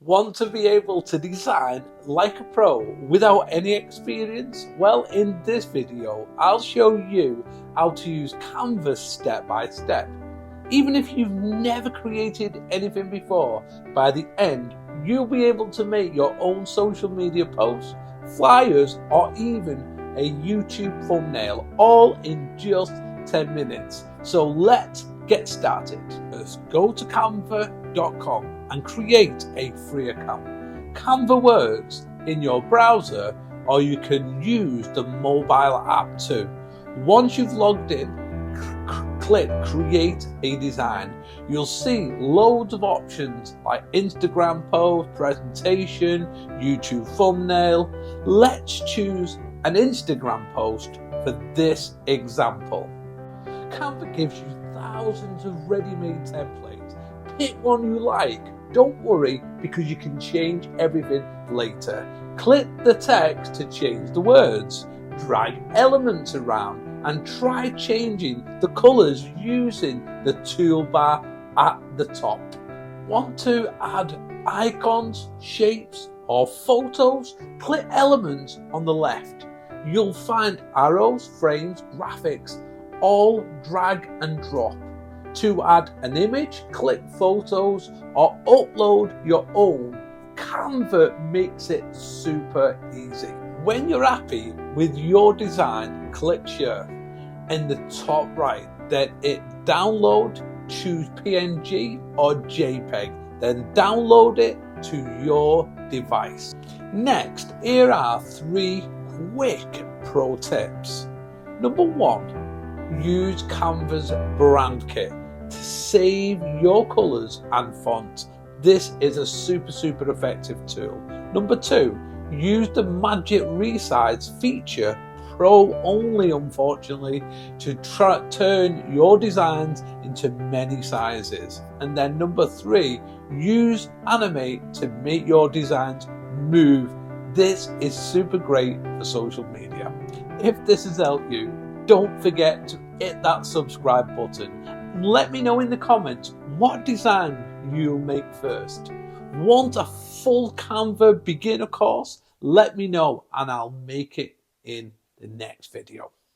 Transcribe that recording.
Want to be able to design like a pro without any experience? Well, in this video, I'll show you how to use Canva step by step. Even if you've never created anything before, by the end, you'll be able to make your own social media posts, flyers, or even a YouTube thumbnail, all in just 10 minutes. So let's get started. First, go to canva.com and create a free account. Canva works in your browser, or you can use the mobile app too. Once you've logged in, click create a design. You'll see loads of options like Instagram post, presentation, YouTube thumbnail. Let's choose an Instagram post for this example. Canva gives you thousands of ready-made templates. Pick one you like. Don't worry, because you can change everything later. Click the text to change the words. Drag elements around and try changing the colours using the toolbar at the top. Want to add icons, shapes or photos? Click elements on the left. You'll find arrows, frames, graphics, all drag and drop. To add an image, click photos or upload your own. Canva makes it super easy. When you're happy with your design, click share. In the top right, then hit download, choose PNG or JPEG, then download it to your device. Next, here are 3 quick pro tips. Number 1, use Canva's brand kit to save your colors and fonts. This is a super effective tool. Number 2, use the magic resize feature, pro only unfortunately, to turn your designs into many sizes. And then number 3, use animate to make your designs move. This is super great for social media. If this has helped you, don't forget to hit that subscribe button. Let me know in the comments what design you'll make first. Want a full Canva beginner course? Let me know and I'll make it in the next video.